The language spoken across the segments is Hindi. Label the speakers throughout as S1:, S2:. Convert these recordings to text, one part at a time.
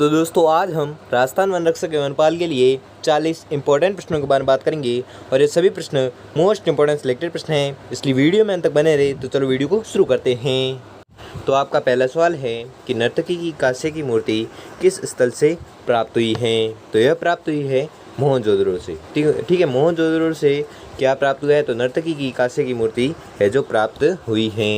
S1: तो दोस्तों आज हम राजस्थान वन रक्षक एवं वनपाल के लिए 40 इंपॉर्टेंट प्रश्नों के बारे में बात करेंगे और ये सभी प्रश्न मोस्ट इंपॉर्टेंट सिलेक्टेड प्रश्न हैं, इसलिए वीडियो में अंत तक बने रहे। तो चलो वीडियो को शुरू करते हैं। तो आपका पहला सवाल है कि नर्तकी की कांस्य की मूर्ति किस स्थल से प्राप्त हुई है। तो यह प्राप्त हुई है मोहनजोदड़ो से। ठीक है, मोहनजोदड़ो से क्या प्राप्त हुआ है, तो नर्तकी की कांस्य की मूर्ति है जो प्राप्त हुई है।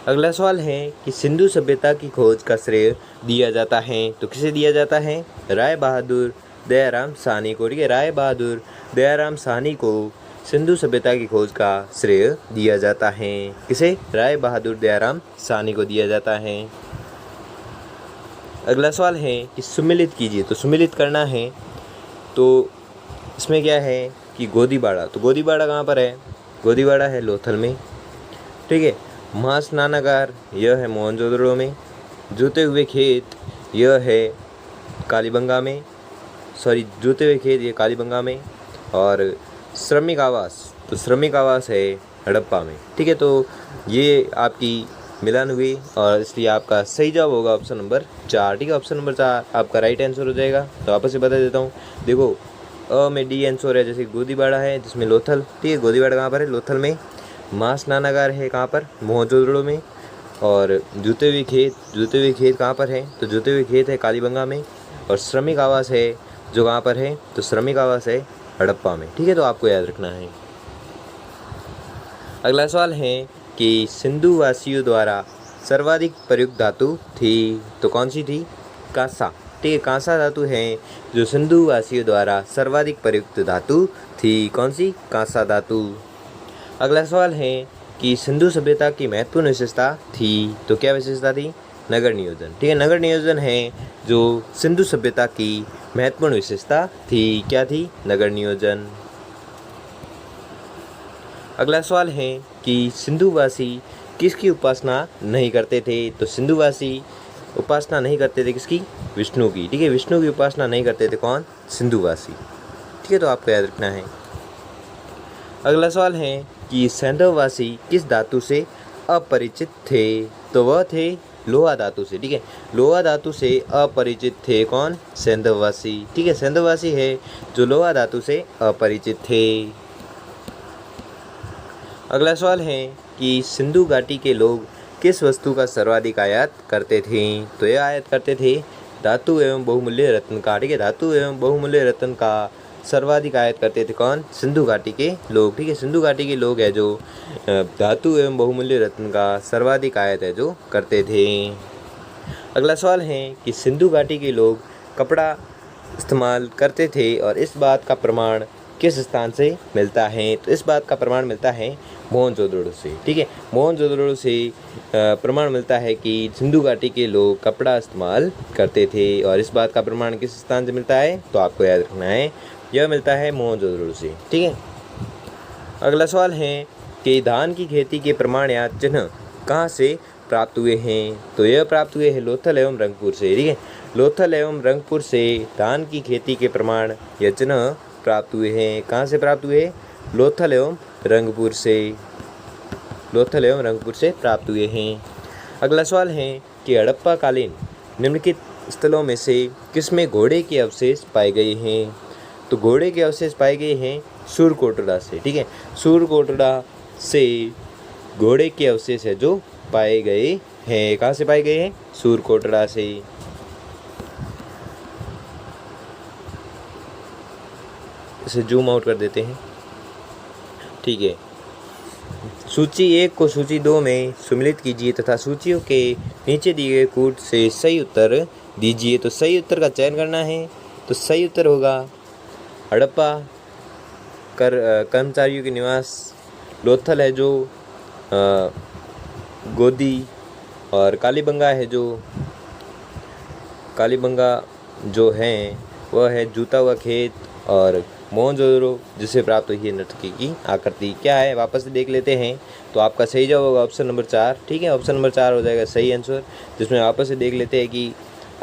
S1: अगला सवाल है कि सिंधु सभ्यता की खोज का श्रेय दिया जाता है, तो किसे दिया जाता है, राय बहादुर दयाराम साहनी को। ठीक है, राय बहादुर दयाराम साहनी को सिंधु सभ्यता की खोज का श्रेय दिया जाता है। किसे, राय बहादुर दयाराम साहनी को दिया जाता है। अगला सवाल है कि सुमिलित कीजिए, तो सुमिलित करना है, तो इसमें क्या है कि गोदीबाड़ा, तो गोदीबाड़ा कहाँ पर है, गोदीबाड़ा है लोथल में। ठीक है, महास्नानागार यह है मोहनजोदड़ो में। जूते हुए खेत यह है कालीबंगा में, जूते हुए खेत ये कालीबंगा में। और श्रमिक आवास, तो श्रमिक आवास है हड़प्पा में। ठीक है, तो ये आपकी मिलान हुई और इसलिए आपका सही जवाब होगा ऑप्शन नंबर 4। ठीक है, ऑप्शन नंबर 4 आपका राइट आंसर हो जाएगा। तो आपस से बता देता हूँ, देखो अ में डी आंसर है, जैसे गोदीबाड़ा है जिसमें लोथल। ठीक है, गोदीबाड़ा कहाँ पर है, लोथल में। महास्नानागार है कहाँ पर, मोहनजोदड़ो में। और जूते हुए खेत कहाँ पर है, तो जूते हुए खेत है कालीबंगा में। और श्रमिक आवास है जो कहाँ पर है, तो श्रमिक आवास है हड़प्पा में। ठीक है, तो आपको याद रखना है। अगला सवाल है कि सिंधु वासियों द्वारा सर्वाधिक प्रयुक्त धातु थी, तो कौन सी थी, कांसा। ठीक है, कांसा धातु है जो सिंधु वासियों द्वारा सर्वाधिक प्रयुक्त धातु थी। कौन सी, कांसा धातु। अगला सवाल है कि सिंधु सभ्यता की महत्वपूर्ण विशेषता थी, तो क्या विशेषता थी, नगर नियोजन। ठीक है, नगर नियोजन है जो सिंधु सभ्यता की महत्वपूर्ण विशेषता थी। क्या थी, नगर नियोजन। अगला सवाल है कि सिंधुवासी किसकी उपासना नहीं करते थे, तो सिंधुवासी उपासना नहीं करते थे किसकी, विष्णु की। ठीक है, विष्णु की उपासना नहीं करते थे कौन, सिंधुवासी। ठीक है, तो आपको याद रखना है। अगला सवाल है कि सैंधववासी किस धातु से अपरिचित थे, तो वह थे लोहा धातु से। ठीक है, लोहा धातु से अपरिचित थे कौन, सैंधववासी। ठीक है, सैंधववासी है जो लोहा धातु से अपरिचित थे। अगला सवाल है कि सिंधु घाटी के लोग किस वस्तु का सर्वाधिक आयात करते थे, तो यह आयात करते थे धातु एवं बहुमूल्य रत्न का। ठीक है, धातु एवं बहुमूल्य रत्न का सर्वाधिक आयात करते थे कौन, सिंधु घाटी के लोग। ठीक है, सिंधु घाटी के लोग है जो धातु एवं बहुमूल्य रत्न का सर्वाधिक आयात है जो करते थे। अगला सवाल है कि सिंधु घाटी के लोग कपड़ा इस्तेमाल करते थे और इस बात का प्रमाण किस स्थान से मिलता है, तो इस बात का प्रमाण मिलता है मोहनजोदड़ो से। ठीक है, मोहनजोदड़ो से प्रमाण मिलता है कि सिंधु घाटी के लोग कपड़ा इस्तेमाल करते थे और इस बात का प्रमाण किस स्थान से मिलता है, तो आपको याद रखना है, यह मिलता है मोहनजोदड़ो से। ठीक है, अगला सवाल है कि धान की खेती के प्रमाण या चिन्ह कहाँ से प्राप्त हुए हैं, तो यह प्राप्त हुए हैं लोथल एवं रंगपुर से। ठीक है, लोथल एवं रंगपुर से धान की खेती के प्रमाण या चिन्ह प्राप्त हुए हैं। कहाँ से प्राप्त हुए, लोथल एवं रंगपुर से, लोथल एवं रंगपुर से प्राप्त हुए हैं। अगला सवाल है कि हड़प्पा कालीन निम्नलिखित स्थलों में से किसमें घोड़े के अवशेष पाए गए हैं, तो घोड़े के अवशेष पाए गए हैं सूरकोटड़ा से। ठीक है, सूरकोटड़ा से घोड़े के अवशेष है जो पाए गए हैं। कहाँ से पाए गए हैं, सूरकोटड़ा से। इसे जूम आउट कर देते हैं। ठीक है, सूची 1 को सूची 2 में सम्मिलित कीजिए तथा सूचियों के नीचे दिए गए कूट से सही उत्तर दीजिए। तो सही उत्तर का चयन करना है, तो सही उत्तर होगा हड़प्पा कर्मचारियों के निवास, लोथल है जो गोदी, और कालीबंगा है जो, कालीबंगा जो है वह है जूता हुआ खेत, और मोहनजोदड़ो जिसे प्राप्त हुई है नर्तकी की आकृति। क्या है, वापस से देख लेते हैं। तो आपका सही जवाब होगा ऑप्शन नंबर 4। ठीक है, ऑप्शन नंबर 4 हो जाएगा सही आंसर, जिसमें वापस से देख लेते हैं कि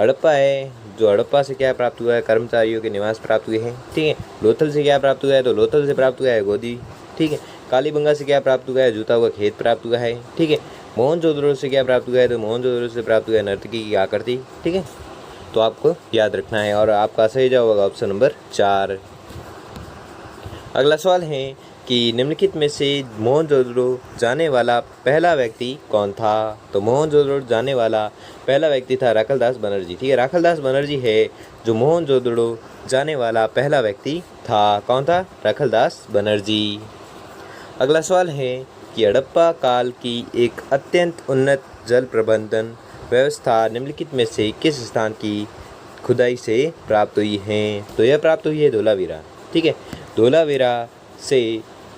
S1: हड़प्पा है जो हड़प्पा से क्या प्राप्त हुआ है, कर्मचारियों के निवास प्राप्त हुए हैं। ठीक है, लोथल से क्या प्राप्त हुआ है, तो लोथल से प्राप्त हुआ है गोदी। ठीक है, कालीबंगा से क्या प्राप्त हुआ है, जूता हुआ खेत प्राप्त हुआ है। ठीक है, मोहनजोदड़ो से क्या प्राप्त हुआ है, तो मोहनजोदड़ो से प्राप्त हुआ है नर्तकी की आकृति। ठीक है, तो आपको याद रखना है और आपका सही जवाब होगा ऑप्शन नंबर 4। अगला सवाल है कि निम्नलिखित में से मोहनजोदड़ो जाने वाला पहला व्यक्ति कौन था। तो मोहनजोदड़ो जाने वाला पहला व्यक्ति था राखलदास बनर्जी। ठीक है, राखलदास बनर्जी है जो मोहनजोदड़ो जाने वाला पहला व्यक्ति था। कौन था? राखलदास बनर्जी। अगला सवाल है कि हड़प्पा काल की एक अत्यंत उन्नत जल प्रबंधन व्यवस्था निम्नलिखित में से किस स्थान की खुदाई से प्राप्त हुई है। तो यह प्राप्त हुई है धोलावीरा। ठीक है, धोलावीरा से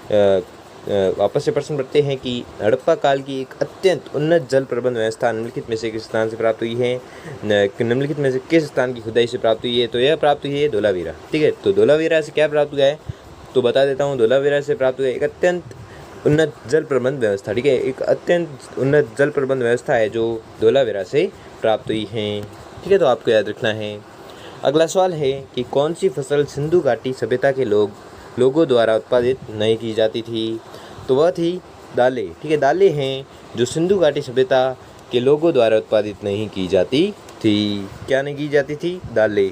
S1: वापस से प्रश्न पढ़ते हैं कि हड़प्पा काल की एक अत्यंत उन्नत जल प्रबंध व्यवस्था निम्नलिखित में से किस स्थान से प्राप्त हुई है। निम्नलिखित में से किस स्थान की खुदाई से प्राप्त हुई है। तो यह प्राप्त हुई है धोलावीरा। ठीक है, तो धोलावीरा से क्या प्राप्त हुआ है तो बता देता हूँ। धोलावीरा से प्राप्त हुआ एक अत्यंत उन्नत जल प्रबंध व्यवस्था। ठीक है, एक अत्यंत उन्नत जल प्रबंध व्यवस्था है जो धोलावीरा से प्राप्त हुई है। ठीक है, तो आपको याद रखना है। अगला सवाल है कि कौन सी फसल सिंधु घाटी सभ्यता के लोगों द्वारा उत्पादित नहीं की जाती थी। तो वह थी दालें। ठीक है, दालें हैं जो सिंधु घाटी सभ्यता के लोगों द्वारा उत्पादित नहीं की जाती थी। क्या नहीं की जाती थी? दालें।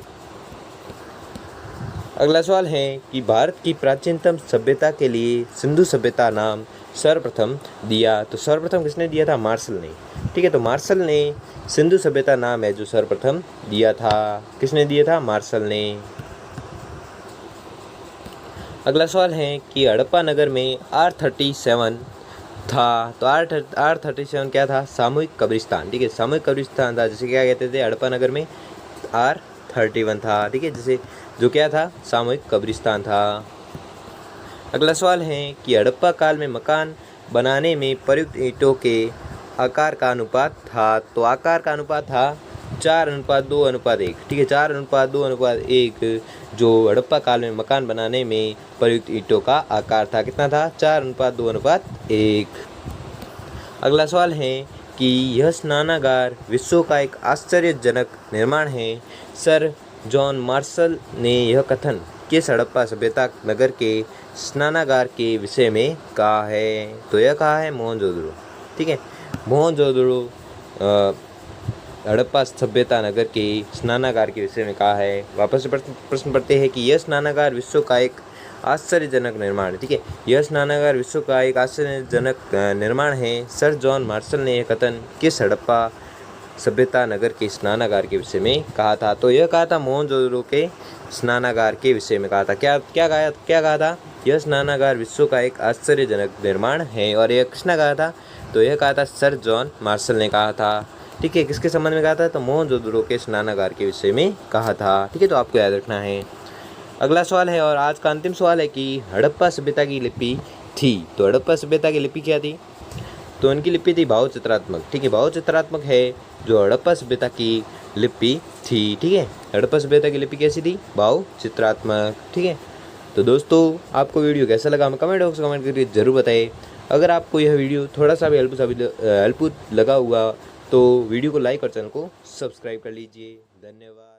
S1: अगला सवाल है कि भारत की प्राचीनतम सभ्यता के लिए सिंधु सभ्यता नाम सर्वप्रथम दिया। तो सर्वप्रथम किसने दिया था? मार्शल ने। ठीक है, तो मार्शल ने सिंधु सभ्यता नाम है जो सर्वप्रथम दिया था। किसने दिया था? मार्शल ने। अगला सवाल है कि हड़प्पा नगर में R37 था। तो R37 क्या था? सामूहिक कब्रिस्तान। ठीक है, सामूहिक कब्रिस्तान था। जैसे क्या कहते थे हड़प्पा नगर में? R31 था। ठीक है, जैसे जो क्या था? सामूहिक कब्रिस्तान था। अगला सवाल है कि हड़प्पा काल में मकान बनाने में प्रयुक्त ईंटों के आकार का अनुपात था। तो आकार का अनुपात था 4:2:1। ठीक है, 4:2:1 जो हड़प्पा काल में मकान बनाने में प्रयुक्त ईंटों का आकार था। कितना था? 4:2:1। अगला सवाल है कि यह स्नानागार विश्व का एक आश्चर्यजनक निर्माण है। सर जॉन मार्शल ने यह कथन किस हड़प्पा सभ्यता नगर के स्नानागार के विषय में कहा है। तो यह कहा है मोहनजोदड़ो। ठीक है, मोहनजोदड़ो हड़प्पा सभ्यता नगर के स्नानागार के विषय में कहा है। वापस से प्रश्न पढ़ते हैं कि यह स्नानागार विश्व का एक आश्चर्यजनक निर्माण है। ठीक है, यह स्नानागार विश्व का एक आश्चर्यजनक निर्माण है। सर जॉन मार्शल ने यह कथन किस हड़प्पा सभ्यता नगर के स्नानागार के विषय में कहा था। तो यह कहा था मोहनजोदड़ो के स्नानागार के विषय में कहा था। क्या कहा था? यह स्नानागार विश्व का एक आश्चर्यजनक निर्माण है। और यह किसने कहा था? तो यह कहा था सर जॉन मार्शल ने कहा था। ठीक है, किसके संबंध में कहा था? तो मोहनजोदड़ो के स्नानागार के विषय में कहा था। ठीक है, तो आपको याद रखना है। अगला सवाल है और आज का अंतिम सवाल है कि हड़प्पा सभ्यता की लिपि थी। तो हड़प्पा सभ्यता की लिपि क्या थी? तो उनकी लिपि थी भाव चित्रात्मक। ठीक है, भाव चित्रात्मक है जो हड़प्पा सभ्यता की लिपि थी। ठीक है, हड़प्पा सभ्यता की लिपि कैसी थी? भाव चित्रात्मक। ठीक है, तो दोस्तों आपको वीडियो कैसा लगा हमें कमेंट बॉक्स में कमेंट करके जरूर बताइए। अगर आपको यह वीडियो थोड़ा सा भी हेल्पफुल लगा हुआ तो वीडियो को लाइक और चैनल को सब्सक्राइब कर लीजिए। धन्यवाद।